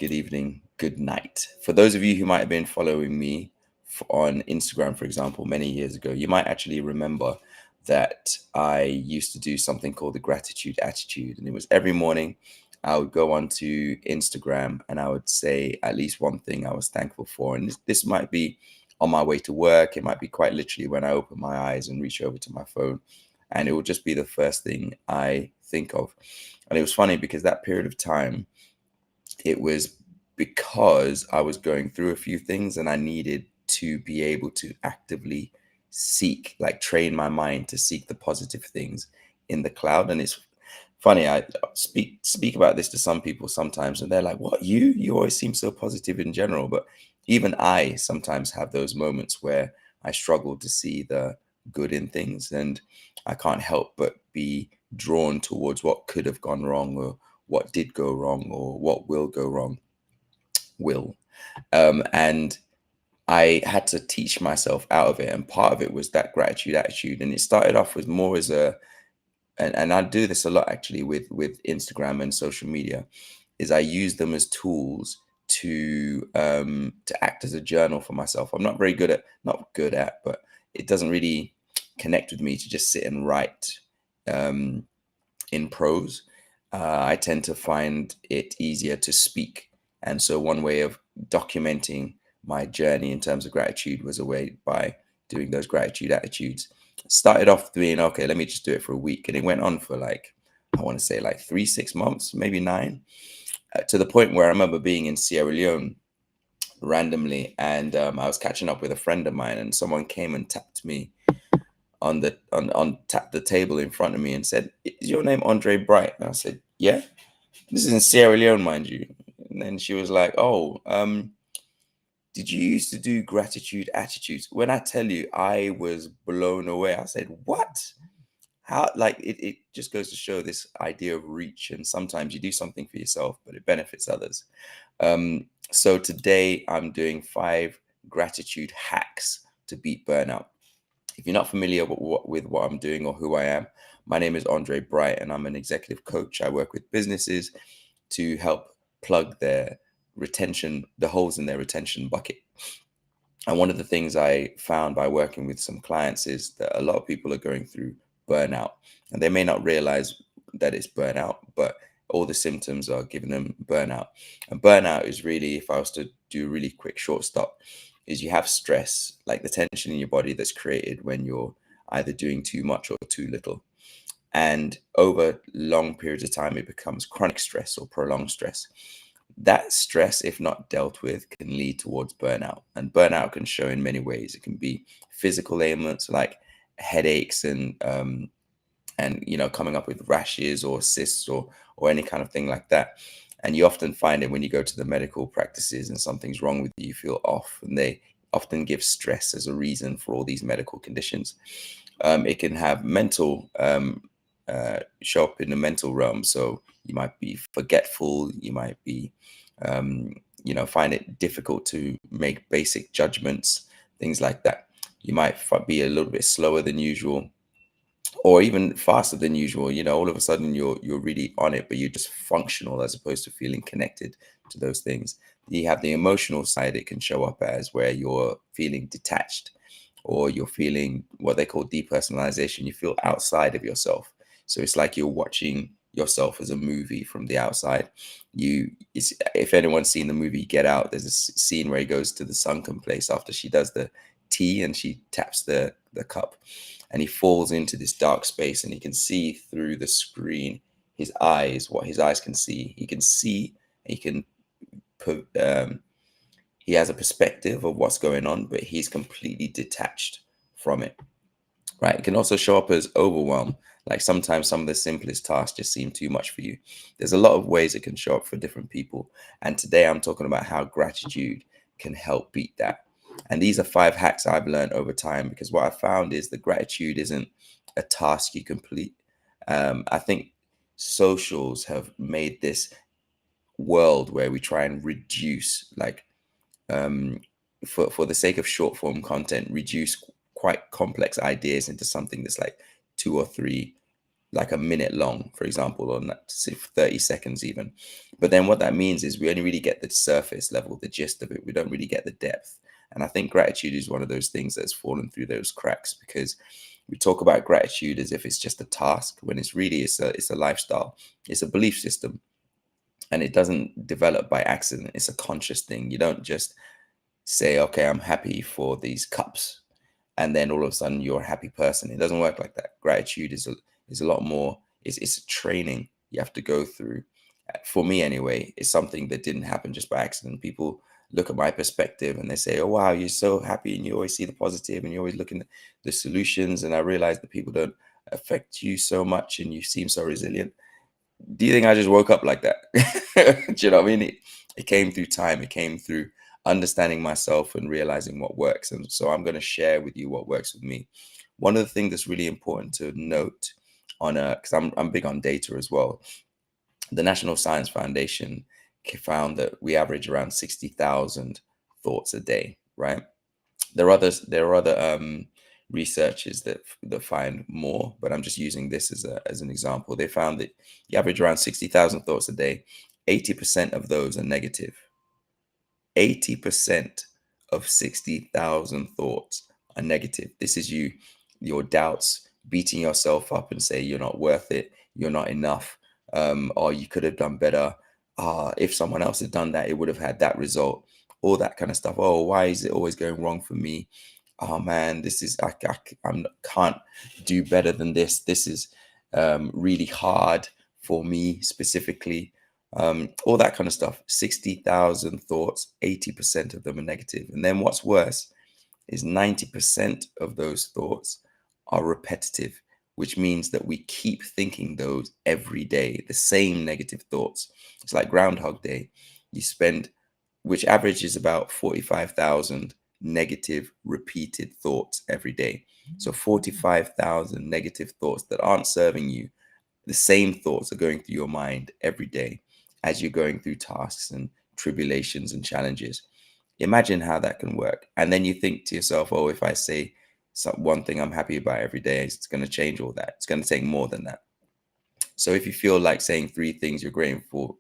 good evening, good night. For those of you who might have been following me on Instagram, for example, many years ago, you might actually remember that I used to do something called the gratitude attitude. And it was every morning I would go onto Instagram and I would say at least one thing I was thankful for. And this might be on my way to work. It might be quite literally when I open my eyes and reach over to my phone. And it will just be the first thing I think of. And it was funny because that period of time, it was because I was going through a few things and I needed to be able to actively seek, like train my mind to seek the positive things in the cloud. And it's funny, I speak about this to some people sometimes, and they're like, "What, you always seem so positive in general." But even I sometimes have those moments where I struggle to see the good in things, and I can't help but be drawn towards what could have gone wrong, or what did go wrong, or what will go wrong. And I had to teach myself out of it, and part of it was that gratitude attitude. And it started off with more as a, and I do this a lot actually with Instagram and social media, is I use them as tools to act as a journal for myself. I'm not good at, but it doesn't really connect with me to just sit and write um, in prose. I tend to find it easier to speak. And so one way of documenting my journey in terms of gratitude was a way by doing those gratitude attitudes. Started off being, okay, let me just do it for a week. And it went on for like, I want to say like 3, 6 months, maybe 9, to the point where I remember being in Sierra Leone randomly. And I was catching up with a friend of mine, and someone came and tapped me on tapped the table in front of me and said, "Is your name Andre Bright?" And I said, "Yeah." This is in Sierra Leone, mind you. And then she was like, "Oh, did you used to do gratitude attitudes?" When I tell you, I was blown away. I said, "What?" How, like, it just goes to show this idea of reach. And sometimes you do something for yourself, but it benefits others. So today I'm doing 5 gratitude hacks to beat burnout. If you're not familiar with what I'm doing or who I am, my name is Andre Bright, and I'm an executive coach. I work with businesses to help plug the holes in their retention bucket. And one of the things I found by working with some clients is that a lot of people are going through burnout, and they may not realize that it's burnout, but all the symptoms are giving them burnout. And burnout is really, if I was to do a really quick short stop, is you have stress, like the tension in your body that's created when you're either doing too much or too little. And over long periods of time, it becomes chronic stress or prolonged stress. That stress, if not dealt with, can lead towards burnout. And burnout can show in many ways. It can be physical ailments like headaches and coming up with rashes or cysts or any kind of thing like that. And you often find it when you go to the medical practices and something's wrong with you, you feel off, and they often give stress as a reason for all these medical conditions. It can have mental show up in the mental realm. So you might be forgetful, you might be find it difficult to make basic judgments, things like that. You might be a little bit slower than usual, or even faster than usual. All of a sudden you're really on it, but you're just functional as opposed to feeling connected to those things. You have the emotional side. It can show up as where you're feeling detached, or you're feeling what they call depersonalization. You feel outside of yourself. So it's like you're watching yourself as a movie from the outside. If anyone's seen the movie Get Out, there's a scene where he goes to the sunken place after she does the tea and she taps the cup, and he falls into this dark space, and he can see through the screen what his eyes can see. He can see, he can put he has a perspective of what's going on, but he's completely detached from it. Right? It can also show up as overwhelm. Like sometimes some of the simplest tasks just seem too much for you. There's a lot of ways it can show up for different people. And today I'm talking about how gratitude can help beat that. And these are 5 hacks I've learned over time, because what I found is that gratitude isn't a task you complete. I think socials have made this world where we try and reduce, like, um, for the sake of short form content, reduce quite complex ideas into something that's like 2 or 3 like a minute long, for example, or 30 seconds even. But then what that means is we only really get the surface level, the gist of it. We don't really get the depth. And I think gratitude is one of those things that's fallen through those cracks, because we talk about gratitude as if it's just a task, when it's a lifestyle, it's a belief system, and it doesn't develop by accident. It's a conscious thing. You don't just say, okay, I'm happy for these cups, and then all of a sudden you're a happy person. It doesn't work like that. Gratitude is a lot more. It's a training you have to go through. For me, anyway, it's something that didn't happen just by accident. People look at my perspective and they say, "Oh, wow, you're so happy, and you always see the positive, and you're always looking at the solutions." And I realize that people don't affect you so much, and you seem so resilient. Do you think I just woke up like that? Do you know what I mean? It came through time. It came through understanding myself and realizing what works. And so I'm going to share with you what works with me. One of the things that's really important to note on because I'm big on data as well. The National Science Foundation found that we average around 60,000 thoughts a day, right? There are other researchers that find more, but I'm just using this as an example. They found that you average around 60,000 thoughts a day. 80% of those are negative. 80% of 60,000 thoughts are negative. This is your doubts, beating yourself up and say you're not worth it, you're not enough, or you could have done better. If someone else had done that, it would have had that result. All that kind of stuff. Oh, why is it always going wrong for me? Oh man, this is I can't do better than this. This is really hard for me specifically. All that kind of stuff. 60,000 thoughts, 80% of them are negative. And then what's worse is 90% of those thoughts are repetitive, which means that we keep thinking those every day, the same negative thoughts. It's like Groundhog Day. You spend, which averages about 45,000 negative repeated thoughts every day. So 45,000 negative thoughts that aren't serving you. The same thoughts are going through your mind every day as you're going through tasks and tribulations and challenges. Imagine how that can work. And then you think to yourself, oh, if I say one thing I'm happy about every day, it's going to change all that. It's going to take more than that. So if you feel like saying three things you're grateful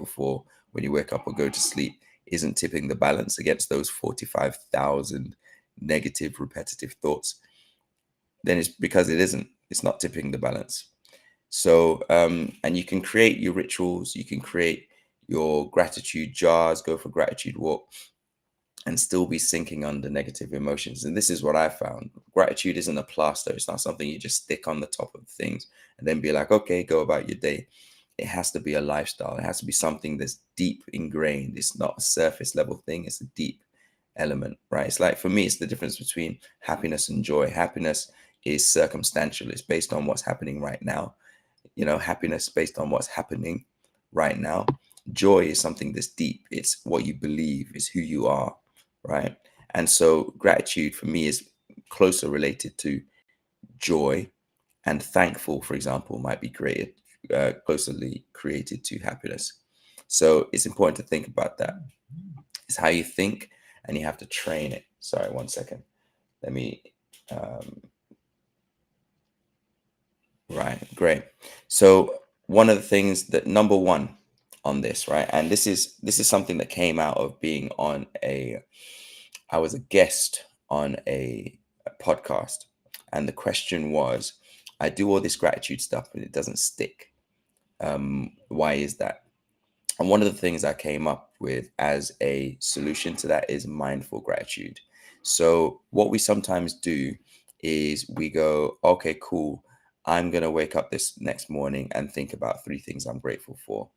for when you wake up or go to sleep isn't tipping the balance against those 45,000 negative repetitive thoughts, then it's because it isn't. It's not tipping the balance. So, and you can create your rituals, you can create your gratitude jars, go for gratitude walk, and still be sinking under negative emotions. And this is what I found. Gratitude isn't a plaster. It's not something you just stick on the top of things and then be like, okay, go about your day. It has to be a lifestyle. It has to be something that's deep ingrained. It's not a surface level thing. It's a deep element, right? It's like, for me, it's the difference between happiness and joy. Happiness is circumstantial. It's based on what's happening right now. Happiness based on what's happening right now. Joy is something that's deep. It's what you believe, it's who you are, right? And so gratitude for me is closer related to joy, and thankful, for example, might be closely created to happiness. So it's important to think about that. It's how you think, and you have to train it. Sorry, one second. Let me Right, great. So one of the things that number one on this, right, and this is something that came out of being on I was a guest on a podcast, and the question was, I do all this gratitude stuff, but it doesn't stick. Why is that? And one of the things I came up with as a solution to that is mindful gratitude. So, what we sometimes do is we go, okay, cool. I'm going to wake up this next morning and think about three things I'm grateful for.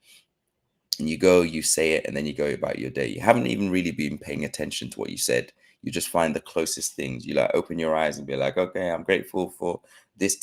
And you go, you say it, and then you go about your day. You haven't even really been paying attention to what you said. You just find the closest things. You like open your eyes and be like, okay, I'm grateful for this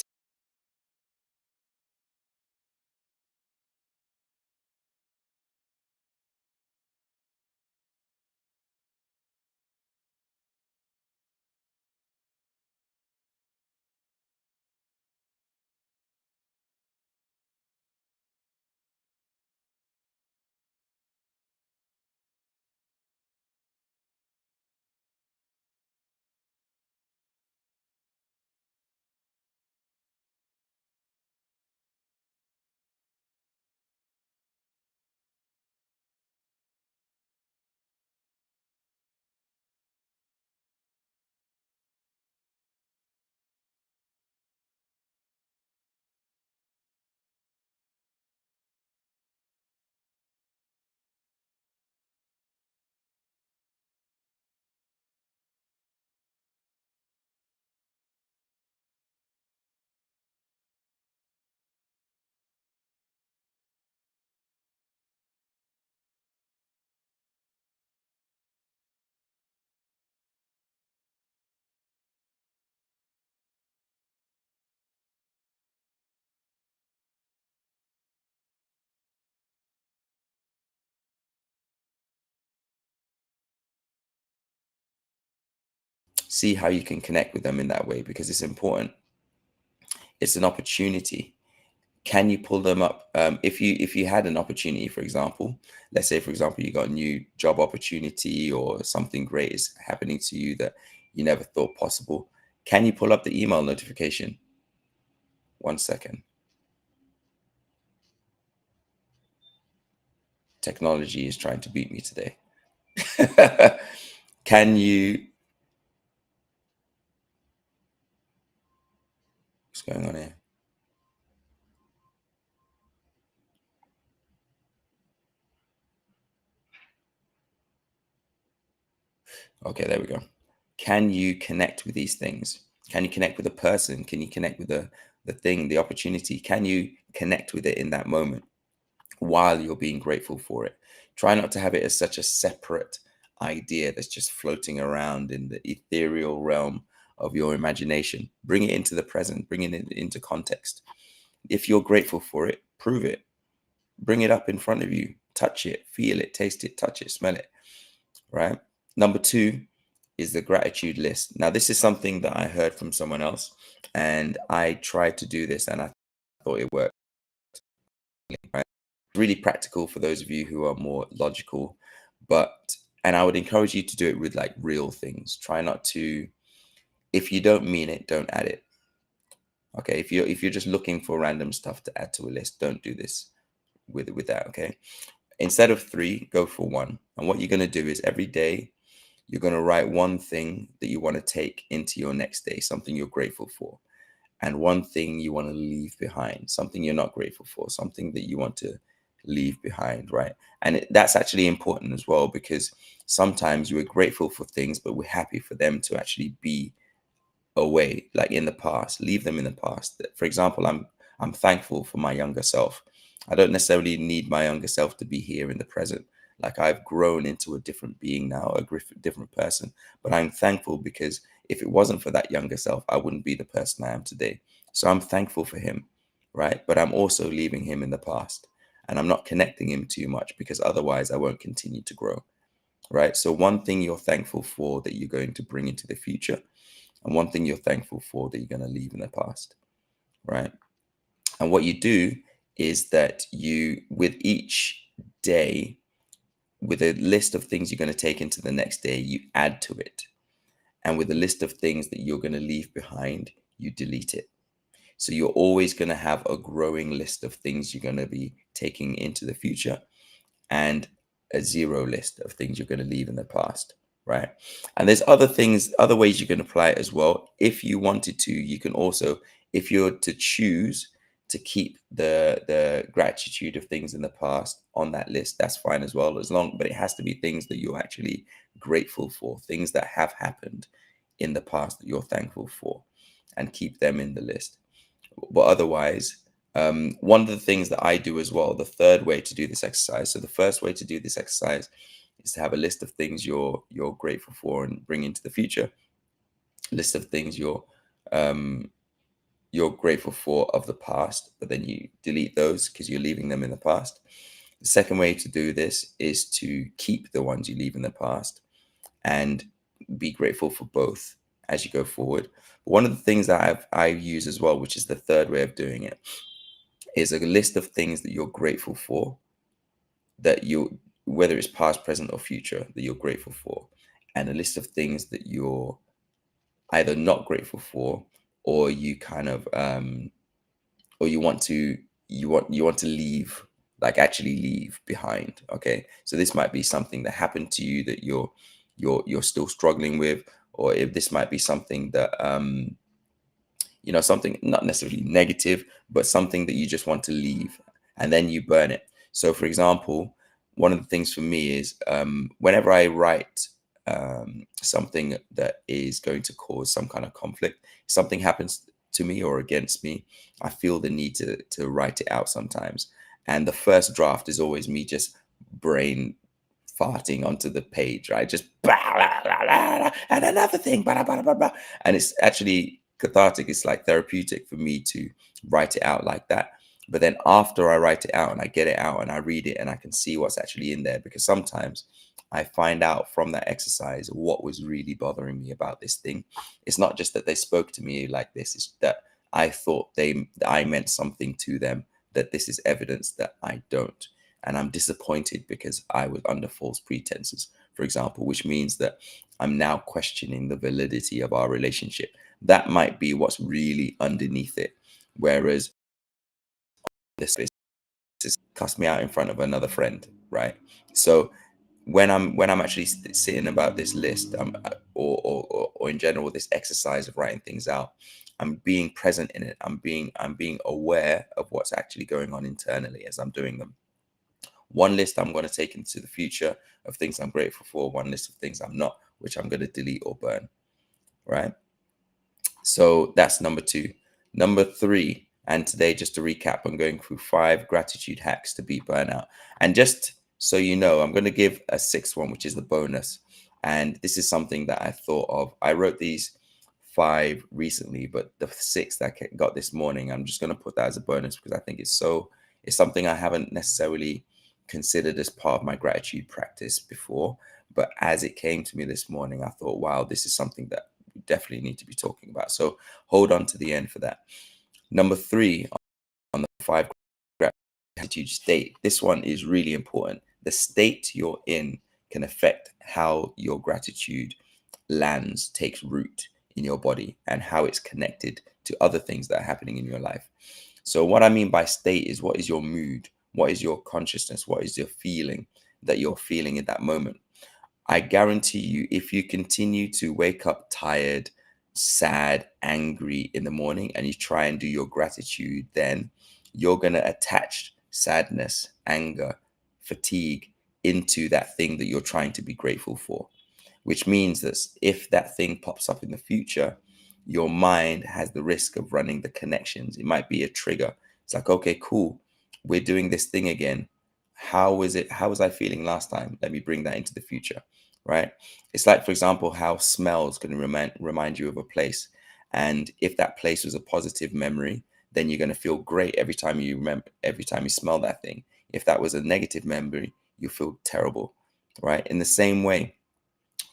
see how you can connect with them in that way, because it's important. It's an opportunity. Can you pull them up? If you had an opportunity, for example, let's say, for example, you got a new job opportunity or something great is happening to you that you never thought possible. Can you pull up the email notification? 1 second. Technology is trying to beat me today. Can you? What's going on here? Okay, there we go. Can you connect with these things? Can you connect with a person? Can you connect with the thing, the opportunity? Can you connect with it in that moment while you're being grateful for it? Try not to have it as such a separate idea that's just floating around in the ethereal realm of your imagination. Bring it into the present, bring it into context. If you're grateful for it, prove it. Bring it up in front of you, touch it, feel it, taste it, touch it, smell it, right? Number two is the gratitude list. Now, this is something that I heard from someone else, and I tried to do this and I thought it worked. Right? Really practical for those of you who are more logical, and I would encourage you to do it with like real things. Try not to, if you don't mean it, don't add it. Okay. If you're just looking for random stuff to add to a list, don't do this with that. Okay. Instead of three, go for one. And what you're going to do is every day you're going to write one thing that you want to take into your next day, something you're grateful for, and one thing you want to leave behind, something you're not grateful for, something that you want to leave behind, right? And that's actually important as well, because sometimes we're grateful for things, but we're happy for them to actually be away, like in the past. Leave them in the past. For example, I'm thankful for my younger self. I don't necessarily need my younger self to be here in the present. Like, I've grown into a different being now, a different person. But I'm thankful because if it wasn't for that younger self, I wouldn't be the person I am today. So I'm thankful for him, right? But I'm also leaving him in the past, and I'm not connecting him too much, because otherwise I won't continue to grow, right? So one thing you're thankful for that you're going to bring into the future, and one thing you're thankful for that you're going to leave in the past, right? And what you do is that you, with each day, with a list of things you're going to take into the next day, you add to it. And with a list of things that you're going to leave behind, you delete it. So you're always going to have a growing list of things you're going to be taking into the future, and a zero list of things you're going to leave in the past, right? And there's other things, other ways you can apply it as well. If you wanted to, you can also, if you're to choose to keep the gratitude of things in the past on that list, that's fine as well, but it has to be things that you're actually grateful for, things that have happened in the past that you're thankful for, and keep them in the list. But otherwise, one of the things that I do as well, the third way to do this exercise. So the first way to do this exercise is to have a list of things you're grateful for and bring into the future. List of things you're grateful for of the past, but then you delete those because you're leaving them in the past. The second way to do this is to keep the ones you leave in the past and be grateful for both as you go forward. But one of the things that I use as well, which is the third way of doing it, is a list of things that you're grateful for, that you, whether it's past, present, or future, that you're grateful for, and a list of things that you're either not grateful for, or you kind of or you want to leave, like actually leave behind. Okay, so this might be something that happened to you that you're still struggling with, or if this might be something that something not necessarily negative, but something that you just want to leave, and then you burn it. So, for example, one of the things for me is whenever I write something that is going to cause some kind of conflict, something happens to me or against me, I feel the need to write it out sometimes. And the first draft is always me just brain farting onto the page, right? Just blah, blah, blah, blah, and another thing, blah, blah, blah, blah. And it's actually cathartic. It's like therapeutic for me to write it out like that. But then after I write it out and I get it out and I read it and I can see what's actually in there, because sometimes I find out from that exercise what was really bothering me about this thing. It's not just that they spoke to me like this, it's that I thought that I meant something to them, that this is evidence that I don't. And I'm disappointed because I was under false pretenses, for example, which means that I'm now questioning the validity of our relationship. That might be what's really underneath it. Whereas this is cuss me out in front of another friend, right? So when I'm actually sitting about this list, or in general this exercise of writing things out, I'm being present in it. I'm being aware of what's actually going on internally as I'm doing them. One list I'm going to take into the future of things I'm grateful for. One list of things I'm not, which I'm going to delete or burn. Right. So that's number two. Number three, and today, just to recap, I'm going through 5 gratitude hacks to beat burnout. And just so you know, I'm going to give a sixth one, which is the bonus. And this is something that I thought of. I wrote these 5 recently, but the sixth that I got this morning, I'm just going to put that as a bonus because I think it's something I haven't necessarily considered as part of my gratitude practice before. But as it came to me this morning, I thought, wow, this is something that we definitely need to be talking about. So hold on to the end for that. Number 3 on the 5 gratitude state. This one is really important. The state you're in can affect how your gratitude lands, takes root in your body, and how it's connected to other things that are happening in your life. So what I mean by state is, what is your mood? What is your consciousness? What is your feeling that you're feeling in that moment? I guarantee you, if you continue to wake up tired, sad, angry in the morning, and you try and do your gratitude, then you're going to attach sadness, anger, fatigue into that thing that you're trying to be grateful for, which means that if that thing pops up in the future, your mind has the risk of running the connections. It might be a trigger. It's like, okay, cool, we're doing this thing again. How was it? How was I feeling last time? Let me bring that into the future, right? It's like, for example, how smells can remind you of a place. And if that place was a positive memory, then you're going to feel great every time you smell that thing. If that was a negative memory, you feel terrible, right? In the same way,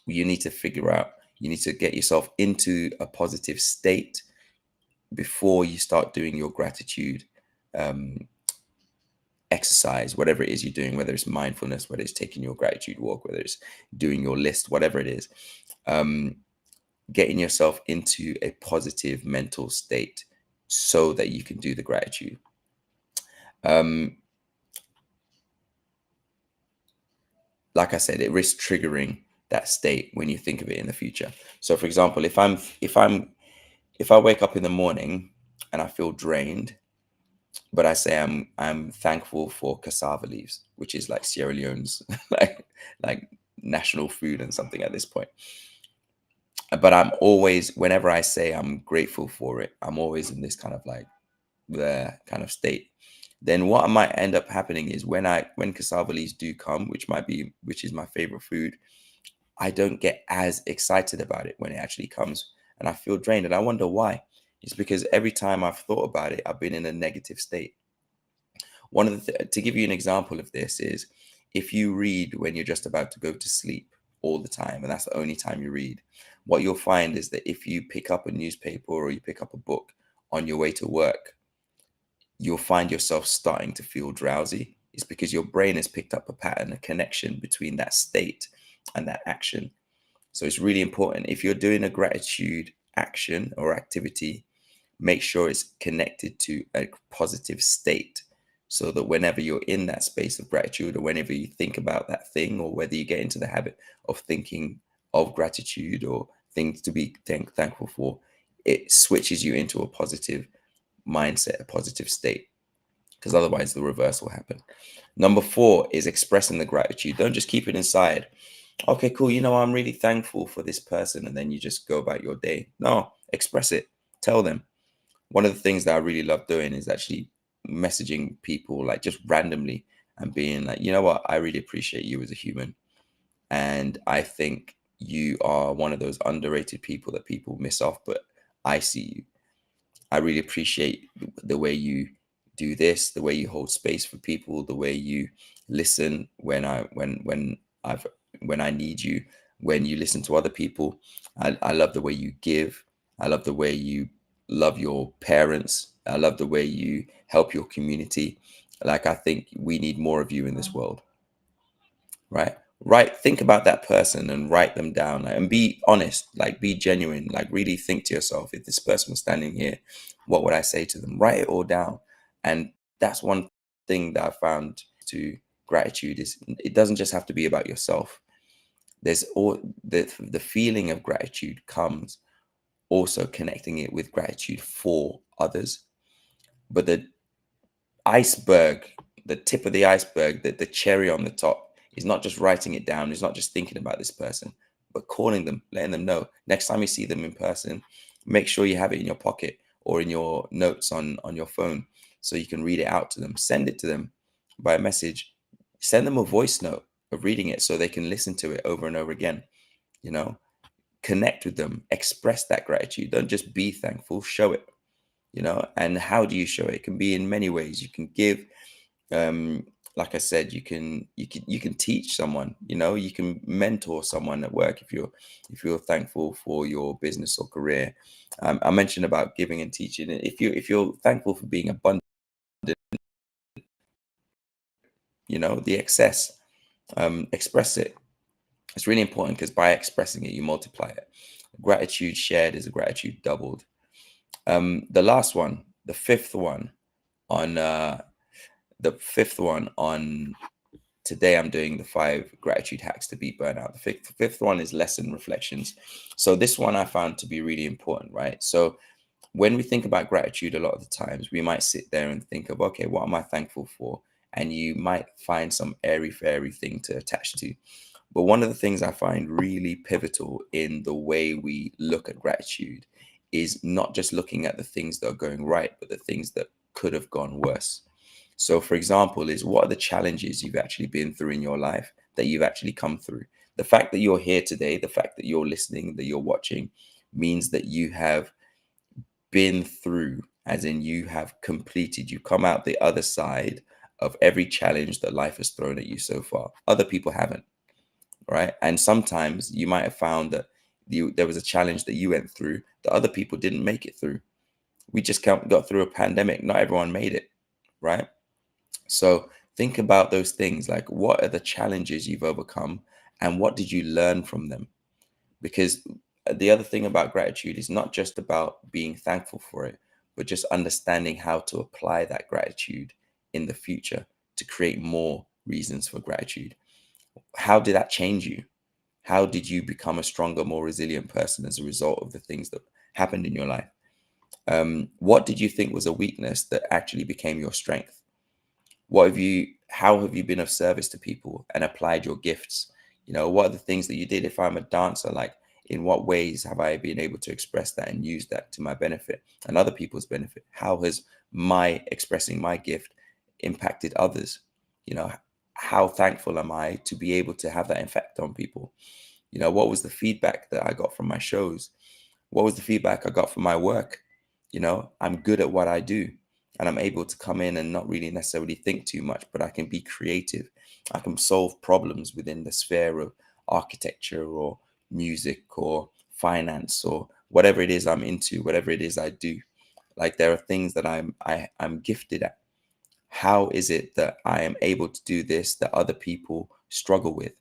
you need to figure out, you need to get yourself into a positive state before you start doing your gratitude um, exercise, whatever it is you're doing, whether it's mindfulness, whether it's taking your gratitude walk, whether it's doing your list, whatever it is, getting yourself into a positive mental state so that you can do the gratitude. Like I said, it risks triggering that state when you think of it in the future. So for example, if I wake up in the morning and I feel drained, but I say I'm thankful for cassava leaves, which is like Sierra Leone's like national food and something at this point. But I'm always, whenever I say I'm grateful for it, I'm always in this kind of like the kind of state. Then what might end up happening is when cassava leaves do come, which is my favorite food, I don't get as excited about it when it actually comes, and I feel drained. And I wonder why. It's because every time I've thought about it, I've been in a negative state. One of to give you an example of this is, if you read when you're just about to go to sleep all the time, and that's the only time you read, what you'll find is that if you pick up a newspaper or you pick up a book on your way to work, you'll find yourself starting to feel drowsy. It's because your brain has picked up a pattern, a connection between that state and that action. So it's really important. If you're doing a gratitude action or activity, make sure it's connected to a positive state, so that whenever you're in that space of gratitude, or whenever you think about that thing, or whether you get into the habit of thinking of gratitude or things to be thankful for, it switches you into a positive mindset, a positive state, because otherwise the reverse will happen. Number 4 is expressing the gratitude. Don't just keep it inside. Okay, cool. I'm really thankful for this person. And then you just go about your day. No, express it. Tell them. One of the things that I really love doing is actually messaging people, like just randomly, and being like, you know what? I really appreciate you as a human. And I think you are one of those underrated people that people miss off, but I see you. I really appreciate the way you do this, the way you hold space for people, the way you listen when I've when I need you, when you listen to other people. I love the way you give. I love the way you love your parents. I love the way you help your community. Like, I think we need more of you in this world, right? Right. Think about that person and write them down, like, and be honest, like be genuine, like really think to yourself, if this person was standing here, what would I say to them? Write it all down. And that's one thing that I found to gratitude is it doesn't just have to be about yourself. There's all the feeling of gratitude comes also connecting it with gratitude for others. But the iceberg, the tip of the iceberg, the cherry on the top is not just writing it down, it's not just thinking about this person, but calling them, letting them know. Next time you see them in person, make sure you have it in your pocket or in your notes on your phone so you can read it out to them. Send it to them by a message. Send them a voice note of reading it so they can listen to it over and over again. You know, connect with them, express that gratitude. Don't just be thankful, show it. And how do you show it? It can be in many ways. You can give, um like I said, you can teach someone, you can mentor someone at work if you're thankful for your business or career. I mentioned about giving and teaching. If you're thankful for being abundant, the excess, express it. It's really important because by expressing it, you multiply it. Gratitude shared is a gratitude doubled. The last one, on the fifth one on today, I'm doing the 5 gratitude hacks to beat burnout. The fifth one is lesson reflections. So this one I found to be really important, right? So when we think about gratitude, a lot of the times we might sit there and think of, okay, what am I thankful for? And you might find some airy fairy thing to attach to. But one of the things I find really pivotal in the way we look at gratitude is not just looking at the things that are going right, but the things that could have gone worse. So, for example, is what are the challenges you've actually been through in your life that you've actually come through? The fact that you're here today, the fact that you're listening, that you're watching, means that you have been through, as in you have completed, you come out the other side of every challenge that life has thrown at you so far. Other people haven't, right? And sometimes you might have found that there was a challenge that you went through that other people didn't make it through. We just got through a pandemic. Not everyone made it, right? So think about those things, like what are the challenges you've overcome and what did you learn from them? Because the other thing about gratitude is not just about being thankful for it, but just understanding how to apply that gratitude in the future to create more reasons for gratitude. How did that change you? How did you become a stronger, more resilient person as a result of the things that happened in your life? What did you think was a weakness that actually became your strength? How have you been of service to people and applied your gifts? What are the things that you did? If I'm a dancer, like in what ways have I been able to express that and use that to my benefit and other people's benefit? How has my expressing my gift impacted others? You know, how thankful am I to be able to have that effect on people? What was the feedback that I got from my shows? What was the feedback I got from my work? I'm good at what I do and I'm able to come in and not really necessarily think too much, but I can be creative. I can solve problems within the sphere of architecture or music or finance or whatever it is I'm into, whatever it is I do. Like there are things that I'm gifted at. How is it that I am able to do this that other people struggle with?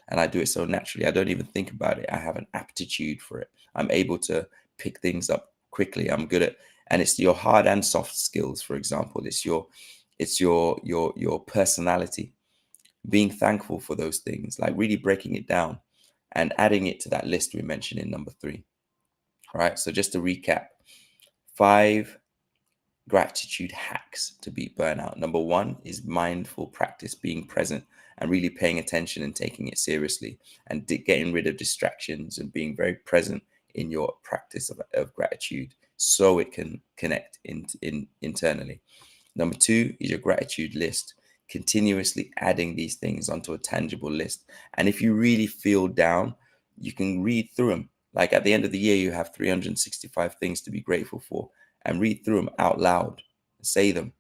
And I do it so naturally. I don't even think about it. I have an aptitude for it. I'm able to pick things up quickly. I'm good at, and it's your hard and soft skills, for example. It's your personality. Being thankful for those things, like really breaking it down and adding it to that list we mentioned in number 3. All right. So just to recap, 5 gratitude hacks to beat burnout. Number 1 is mindful practice, being present and really paying attention and taking it seriously and getting rid of distractions and being very present in your practice of gratitude so it can connect internally. Number 2 is your gratitude list, continuously adding these things onto a tangible list. And if you really feel down, you can read through them. Like at the end of the year, you have 365 things to be grateful for, and read through them out loud, say them.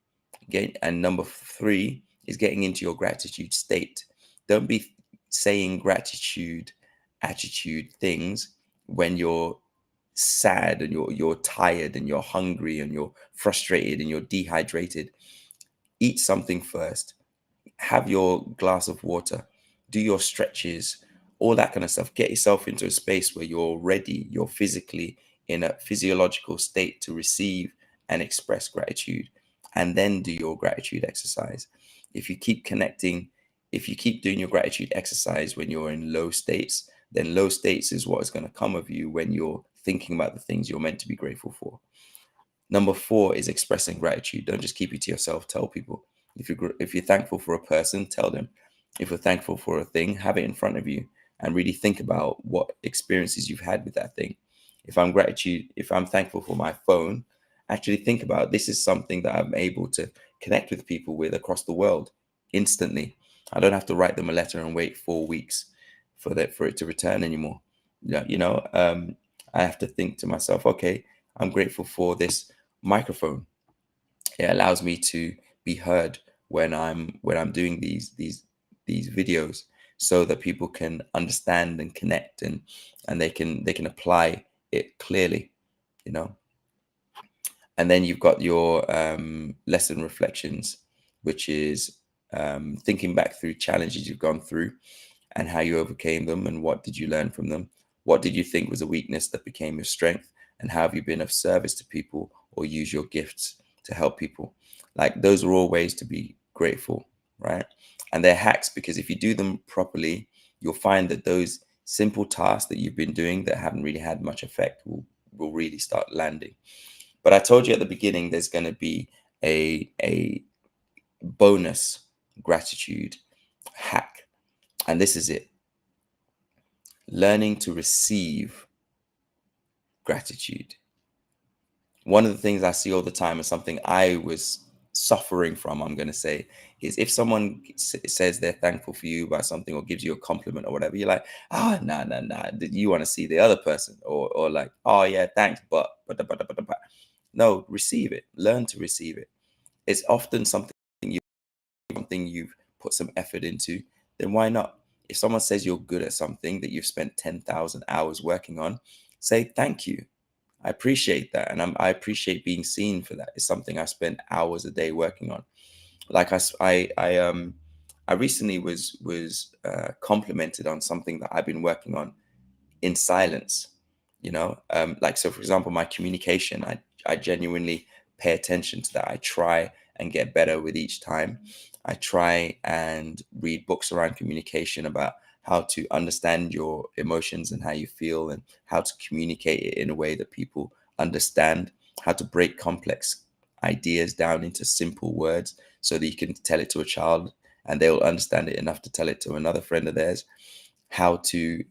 And number 3 is getting into your gratitude state. Don't be saying gratitude, attitude things when you're sad and you're tired and you're hungry and you're frustrated and you're dehydrated. Eat something first, have your glass of water, do your stretches, all that kind of stuff. Get yourself into a space where you're ready, you're physically in a physiological state to receive and express gratitude, and then do your gratitude exercise. If you keep connecting, if you keep doing your gratitude exercise when you're in low states, then low states is what is going to come of you when you're thinking about the things you're meant to be grateful for. Number four is expressing gratitude. Don't just keep it to yourself. Tell people. If you're thankful for a person, tell them. If you're thankful for a thing, have it in front of you and really think about what experiences you've had with that thing. If I'm thankful for my phone, actually think about this is something that I'm able to connect with people with across the world instantly. I don't have to write them a letter and wait 4 weeks for it to return anymore. Yeah, I have to think to myself, okay, I'm grateful for this microphone. It allows me to be heard when I'm doing these videos, so that people can understand and connect, and they can apply it clearly, you know. And then you've got your lesson reflections, which is thinking back through challenges you've gone through and how you overcame them and what did you learn from them. What did you think was a weakness that became your strength, and how have you been of service to people or use your gifts to help people? Like, those are all ways to be grateful, right? And they're hacks, because if you do them properly, you'll find that those simple tasks that you've been doing that haven't really had much effect will really start landing. But I told you at the beginning there's going to be a bonus gratitude hack, and this is it: learning to receive gratitude. One of the things I see all the time, and something I was suffering from, I'm going to say, is if someone says they're thankful for you about something or gives you a compliment or whatever, you're like, ah, nah, nah, nah. You want to see the other person, or like, oh yeah, thanks, but. No, receive it. Learn to receive it. It's often something you've put some effort into. Then why not? If someone says you're good at something that you've spent 10,000 hours working on, say thank you. I appreciate that, and I appreciate being seen for that. It's something I spend hours a day working on. Like I recently was complimented on something that I've been working on in silence, like, so for example, my communication, I genuinely pay attention to that. I try and get better with each time. I try and read books around communication about how to understand your emotions and how you feel, and how to communicate it in a way that people understand, how to break complex ideas down into simple words so that you can tell it to a child and they'll understand it enough to tell it to another friend of theirs, how to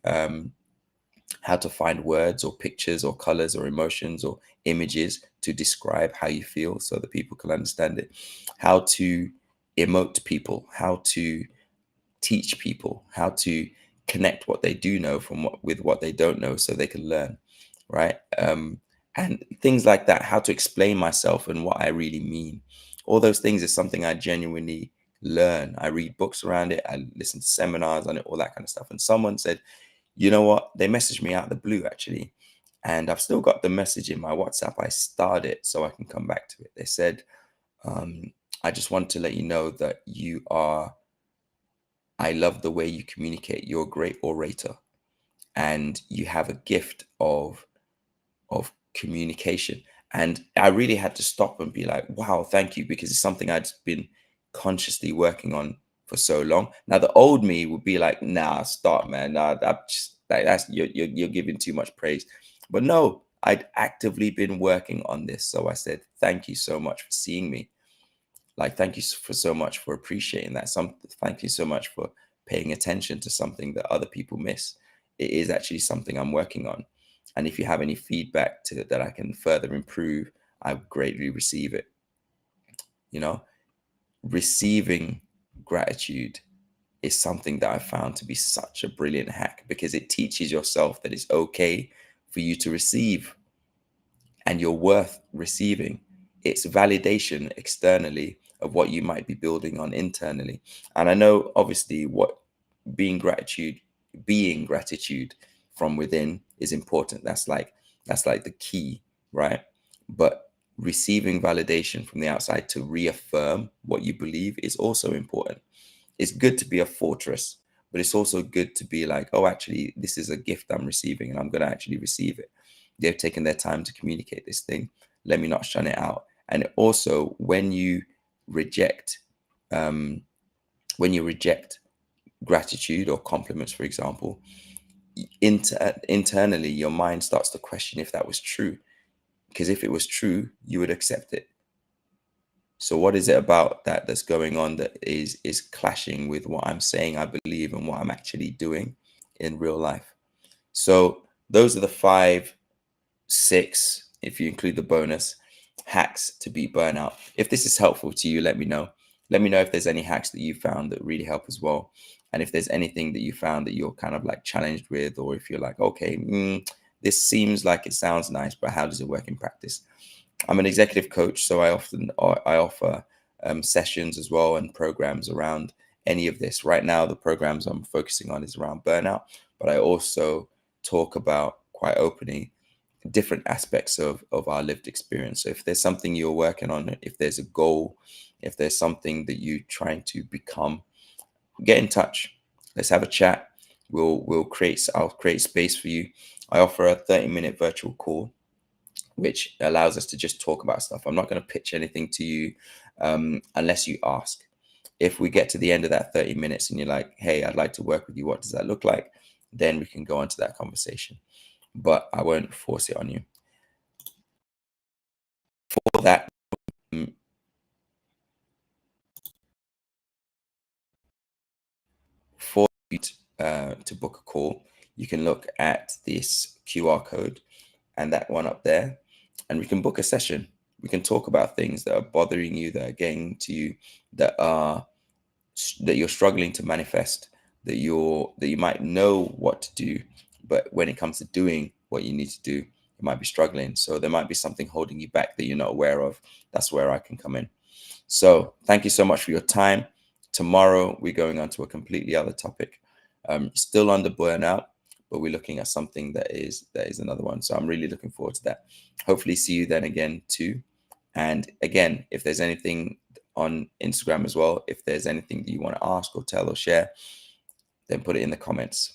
find words or pictures or colors or emotions or images to describe how you feel so that people can understand it, how to emote people, how to teach people, how to connect what they do know with what they don't know so they can learn, right? And things like that, how to explain myself and what I really mean. All those things is something I genuinely learn. I read books around it, I listen to seminars on it, all that kind of stuff. And someone said, you know what? They messaged me out of the blue, actually. And I've still got the message in my WhatsApp. I starred it so I can come back to it. They said, I just want to let you know that I love the way you communicate. You're a great orator, and you have a gift of communication. And I really had to stop and be like, wow, thank you, because it's something I'd been consciously working on for so long. Now, the old me would be like, nah, stop, man. Nah, that's you're giving too much praise. But no, I'd actively been working on this. So I said, thank you so much for seeing me. Like, thank you for so much for appreciating that. Thank you so much for paying attention to something that other people miss. It is actually something I'm working on. And if you have any feedback to that I can further improve, I greatly receive it. You know, receiving gratitude is something that I found to be such a brilliant hack, because it teaches yourself that it's okay for you to receive and you're worth receiving. It's validation externally of what you might be building on internally. And I know, obviously, what being gratitude, being gratitude from within is important. That's like the key, right? But receiving validation from the outside to reaffirm what you believe is also important. It's good to be a fortress, but it's also good to be like, oh, actually, this is a gift I'm receiving and I'm going to actually receive it. They've taken their time to communicate this thing. Let me not shun it out. And also, reject, um, when you reject gratitude or compliments, for example, internally, your mind starts to question if that was true. Because if it was true, you would accept it. So what is it about that that's going on that is clashing with what I'm saying I believe and what I'm actually doing in real life? So those are the 5, 6, if you include the bonus, hacks to beat burnout. If this is helpful to you, let me know. Let me know if there's any hacks that you found that really help as well. And if there's anything that you found that you're kind of like challenged with, or if you're like, okay, this seems like it sounds nice, but how does it work in practice? I'm an executive coach, so I offer sessions as well and programs around any of this. Right now, the programs I'm focusing on is around burnout, but I also talk about quite openly different aspects of our lived experience. So if there's something you're working on, if there's a goal, if there's something that you're trying to become, get in touch. Let's have a chat. I'll create space for you. I offer a 30-minute virtual call which allows us to just talk about stuff. I'm not going to pitch anything to you unless you ask. If we get to the end of that 30 minutes and you're like, hey, I'd like to work with you, what does that look like? Then we can go on to that conversation. But I won't force it on you. For that, mm, for you to book a call, you can look at this QR code and that one up there, and we can book a session. We can talk about things that are bothering you, that are getting to you, that are that you're struggling to manifest, that you might know what to do, but when it comes to doing what you need to do, you might be struggling. So there might be something holding you back that you're not aware of. That's where I can come in. So thank you so much for your time. Tomorrow we're going on to a completely other topic, still under burnout, but we're looking at something that is another one. So I'm really looking forward to that. Hopefully see you then again too. And again, if there's anything on Instagram as well, if there's anything that you want to ask or tell or share, then put it in the comments.